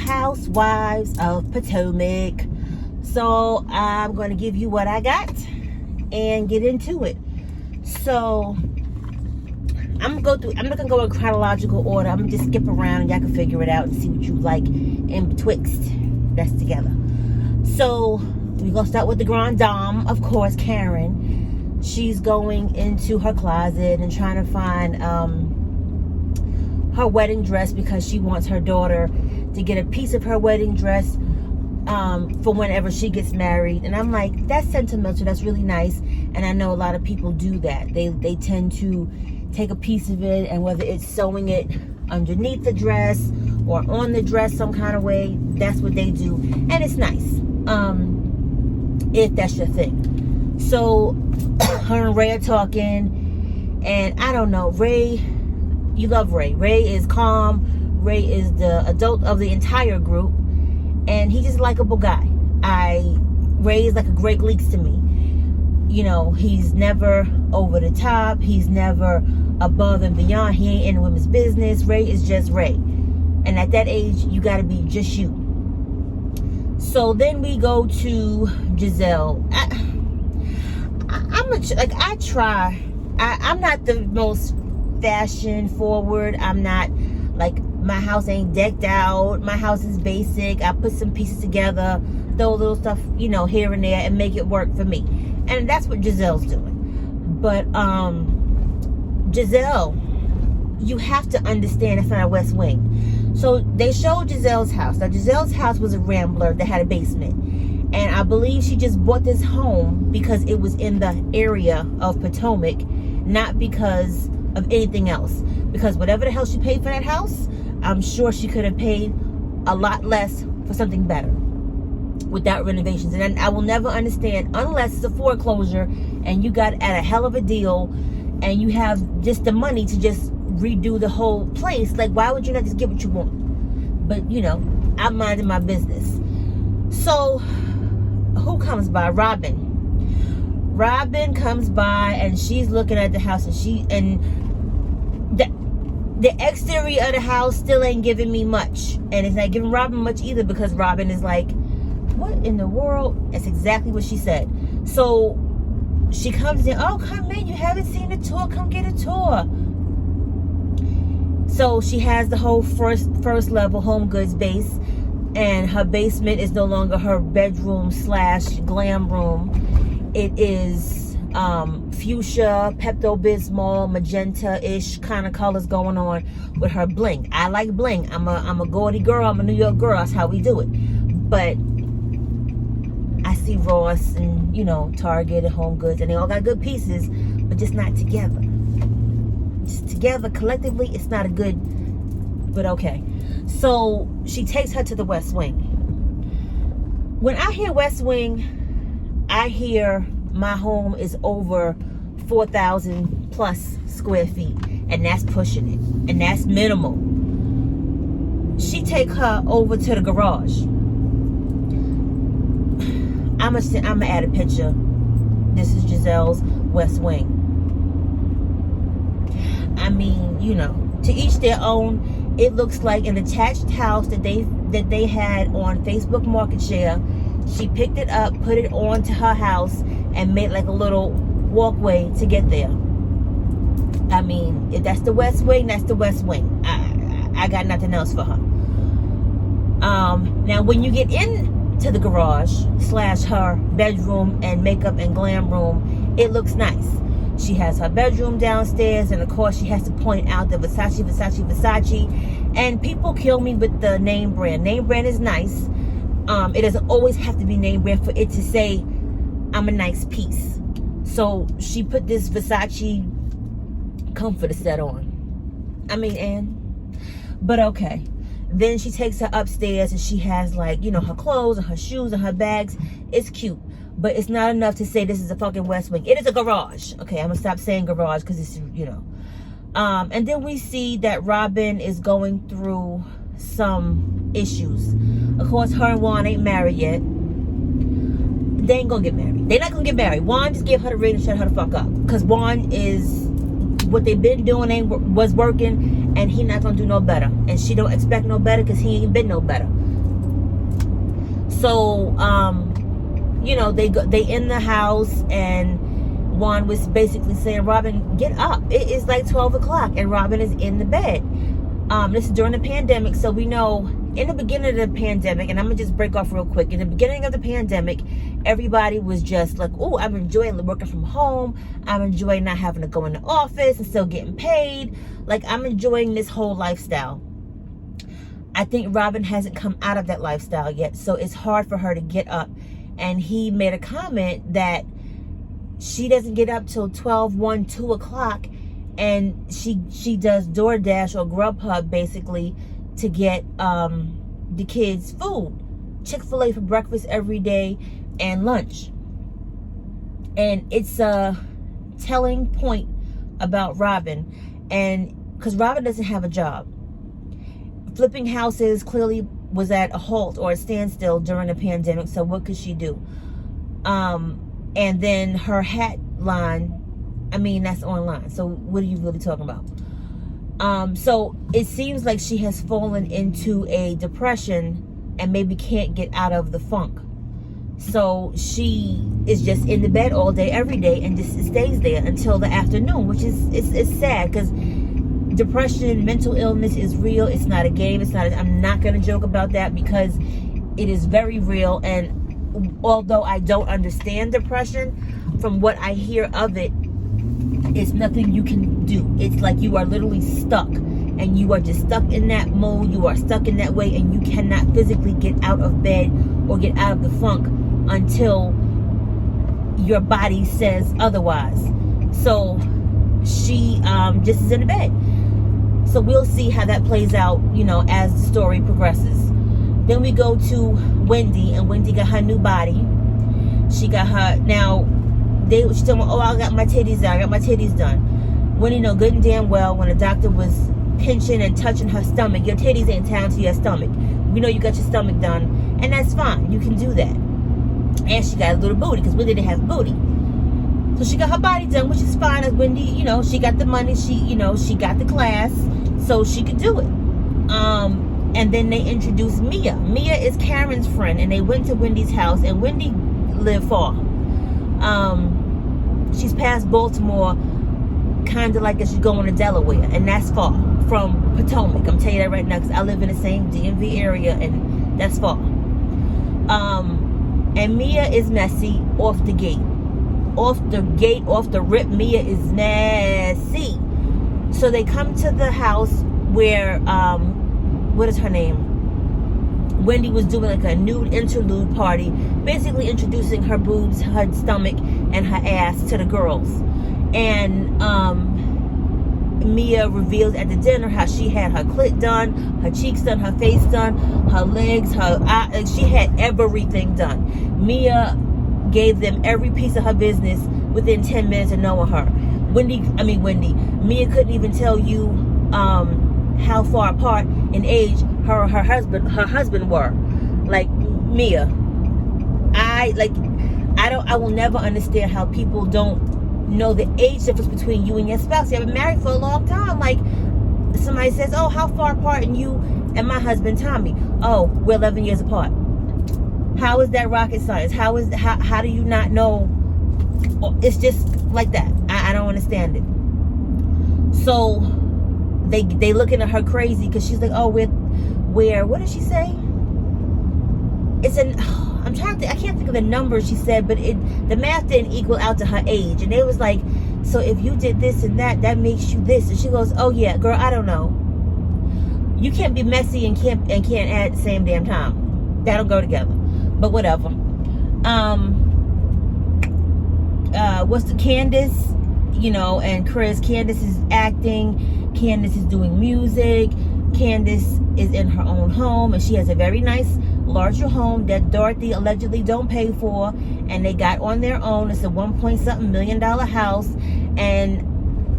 Housewives of Potomac. So I'm going to give you what I got and get into it. So I'm not gonna go in chronological order. I'm gonna just skip around and y'all can figure it out and see what you like in betwixt. That's together. So we're gonna start with the Grand Dame, of course, Karen. She's going into her closet and trying to find her wedding dress because she wants her daughter to get a piece of her wedding dress for whenever she gets married. And I'm like, that's sentimental, that's really nice. And I know a lot of people do that. They tend to take a piece of it, and whether it's sewing it underneath the dress or on the dress some kind of way, that's what they do. And it's nice, if that's your thing. So her and Ray are talking, and I don't know, Ray, you love Ray. Ray is calm. Ray is the adult of the entire group, and he's just a likable guy. Ray is like a Great Leaks to me. You know, he's never over the top. He's never above and beyond. He ain't in women's business. Ray is just Ray. And at that age, you got to be just you. So then we go to Giselle. I'm not the most fashion forward. I'm not like, my house ain't decked out. My house is basic. I put some pieces together, throw a little stuff, you know, here and there, and make it work for me. And that's what Giselle's doing. But Giselle, you have to understand it's not a West Wing. So they showed Giselle's house. Now Giselle's house was a rambler that had a basement. And I believe she just bought this home because it was in the area of Potomac, not because of anything else. Because whatever the hell she paid for that house, I'm sure she could have paid a lot less for something better without renovations. And I will never understand, unless it's a foreclosure and you got at a hell of a deal and you have just the money to just redo the whole place. Like, why would you not just get what you want? But, you know, I'm minding my business. So who comes by? Robin comes by, and she's looking at the house, and the exterior of the house still ain't giving me much. And it's not giving Robin much either, because Robin is like, what in the world? That's exactly what she said. So she comes in, oh, come in, you haven't seen the tour, come get a tour. So she has the whole first level home goods base, and her basement is no longer her bedroom / glam room. It is fuchsia, Pepto-Bismol, magenta-ish kind of colors going on with her bling. I like bling. I'm a gaudy girl. I'm a New York girl. That's how we do it. But I see Ross and, you know, Target and Home Goods, and they all got good pieces, but just not together. Just together, collectively, it's not a good, but okay. So she takes her to the West Wing. When I hear West Wing, I hear my home is over 4,000 plus square feet, and that's pushing it, and that's minimal. She take her over to the garage. I'm gonna add a picture. This is Giselle's West Wing. I mean, you know, to each their own. It looks like an attached house that they had on Facebook Market Share. She picked it up, put it onto her house, and made like a little walkway to get there. I mean, if that's the West Wing, that's the West Wing. I got nothing else for her. Now, when you get into the garage / her bedroom and makeup and glam room, it looks nice. She has her bedroom downstairs, and of course she has to point out the Versace. And people kill me with the name brand. Name brand is nice. It doesn't always have to be name brand for it to say I'm a nice piece. So she put this Versace comforter set on. I mean, but okay. Then she takes her upstairs, and she has, like, you know, her clothes and her shoes and her bags. It's cute, but it's not enough to say this is a fucking West Wing. It is a garage. Okay, I'm gonna stop saying garage because it's, you know. And then we see that Robin is going through some issues. Of course, her and Juan ain't married yet. They ain't gonna get married. They're not gonna get married. Juan just gave her the ring and shut her the fuck up. Because Juan is, what they've been doing was working, and he not gonna do no better. And she don't expect no better because he ain't been no better. So, they in the house, and Juan was basically saying, Robin, get up. It is like 12 o'clock, and Robin is in the bed. This is during the pandemic, so we know in the beginning of the pandemic, and I'm going to just break off real quick. In the beginning of the pandemic, everybody was just like, oh, I'm enjoying working from home. I'm enjoying not having to go in the office and still getting paid. Like, I'm enjoying this whole lifestyle. I think Robin hasn't come out of that lifestyle yet, so it's hard for her to get up. And he made a comment that she doesn't get up till 12, 1, 2 o'clock, and she does DoorDash or Grubhub basically to get the kids food. Chick-fil-A for breakfast every day and lunch. And it's a telling point about Robin, and because Robin doesn't have a job. Flipping houses clearly was at a halt or a standstill during the pandemic, so what could she do? And then her hat line, that's online, so what are you really talking about? So it seems like she has fallen into a depression and maybe can't get out of the funk. So she is just in the bed all day, every day, and just stays there until the afternoon, which is it's sad, because depression, mental illness is real. It's not a game. I'm not going to joke about that, because it is very real. And although I don't understand depression, from what I hear of it, it's nothing you can do. It's like you are literally stuck, and you are just stuck in that mode. You are stuck in that way, and you cannot physically get out of bed or get out of the funk until your body says otherwise. So she just is in the bed. So we'll see how that plays out, as the story progresses. Then we go to Wendy, and Wendy got her new body. She got her, she told me, oh, I got my titties out. I got my titties done. Wendy know good and damn well when the doctor was pinching and touching her stomach, your titties ain't down to your stomach. We know you got your stomach done, and that's fine. You can do that. And she got a little booty, because Wendy didn't have booty. So she got her body done, which is fine. As Wendy, she got the money. She got the class, so she could do it. And then they introduced Mia. Mia is Karen's friend, and they went to Wendy's house, and Wendy lived far. She's past Baltimore, kind of like as you going to Delaware, and that's far from Potomac. I'm telling you that right now, because I live in the same DMV area, and that's far. And Mia is messy off the gate. Off the rip, Mia is messy. So they come to the house where, what is her name? Wendy was doing like a nude interlude party, basically introducing her boobs, her stomach, and her ass to the girls. And Mia reveals at the dinner how she had her clit done, her cheeks done, her face done, her legs, her eye, she had everything done. Mia gave them every piece of her business within 10 minutes of knowing her. Mia couldn't even tell you how far apart in age her husband were. Like, Mia, I will never understand how people don't know the age difference between you and your spouse. You've been married for a long time. Like, somebody says, oh, how far apart and you and my husband Tommy? Oh, we're 11 years apart. How is that rocket science? How do you not know? It's just like that. I don't understand it. So they looking at her crazy, because she's like, oh, where what did she say? I'm trying to think, I can't think of the number she said, but the math didn't equal out to her age. And they was like, so if you did this and that makes you this. And she goes, oh yeah, girl, I don't know. You can't be messy and can't add at the same damn time. That'll go together. But whatever. What's the Candace, and Chris. Candace is acting. Candace is doing music. Candace is in her own home, and she has a very nice larger home that Dorothy allegedly don't pay for, and they got on their own. It's a $1.something million house, and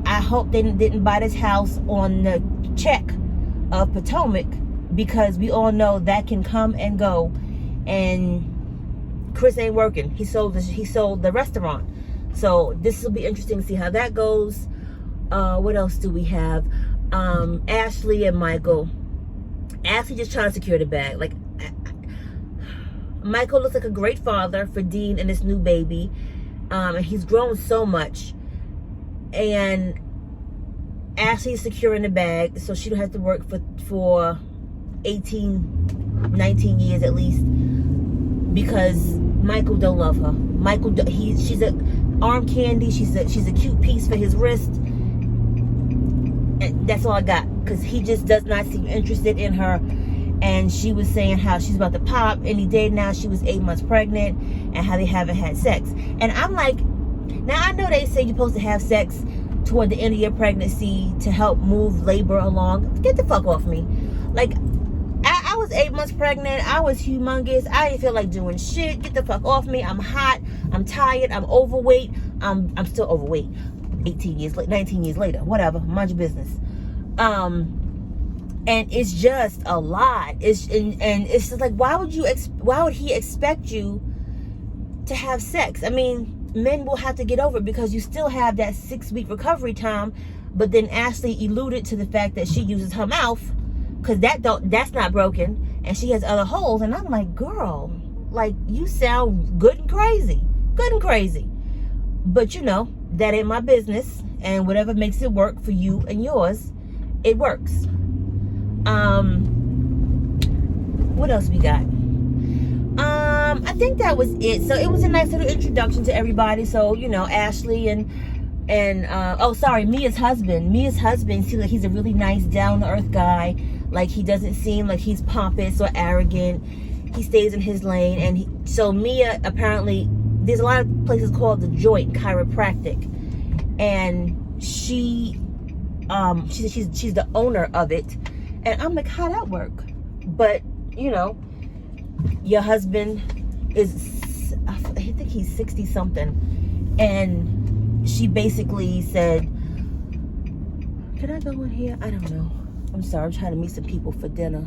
I hope they didn't buy this house on the check of Potomac, because we all know that can come and go. And Chris ain't working. He sold the restaurant. So this will be interesting to see how that goes. What else do we have? Ashley and Michael. Ashley just trying to secure the bag. Like, Michael looks like a great father for Dean and his new baby. And he's grown so much. And Ashley's secure in the bag, so she don't have to work for 18, 19 years at least, because Michael don't love her. She's a arm candy. She's a cute piece for his wrist. And that's all I got, because he just does not seem interested in her. And she was saying how she's about to pop any day now. She was 8 months pregnant, and how they haven't had sex. And I'm like, now I know they say you're supposed to have sex toward the end of your pregnancy to help move labor along. Get the fuck off me. Like, I was 8 months pregnant. I was humongous. I didn't feel like doing shit. Get the fuck off me. I'm hot. I'm tired. I'm overweight. I'm still overweight. 19 years later. Whatever. Mind your business. And it's just a lot. It's just like, why would he expect you to have sex? I mean, men will have to get over it, because you still have that 6-week recovery time. But then Ashley alluded to the fact that she uses her mouth, because that's not broken, and she has other holes. And I'm like, girl, like, you sound good and crazy. But you know, that ain't my business, and whatever makes it work for you and yours, it works. What else we got? I think that was it. So it was a nice little introduction to everybody. So, you know, Ashley and Mia's husband seems like he's a really nice, down-to-earth guy. Like, he doesn't seem like he's pompous or arrogant. He stays in his lane. And so Mia, apparently, there's a lot of places called The Joint Chiropractic, and she's the owner of it. And I'm like, how'd that work? But, you know, your husband is, I think he's 60 something, and she basically said, can I go in here? I don't know. I'm sorry, I'm trying to meet some people for dinner.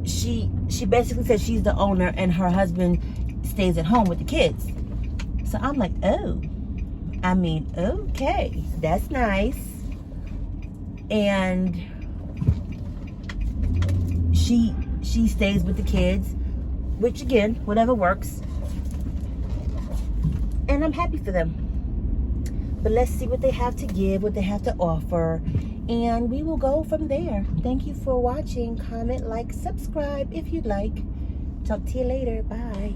She basically said she's the owner and her husband stays at home with the kids. So I'm like, okay, that's nice. And she stays with the kids, which, again, whatever works. And I'm happy for them. But let's see what they have to give, what they have to offer, and we will go from there. Thank you for watching. Comment, like, subscribe if you'd like. Talk to you later. Bye.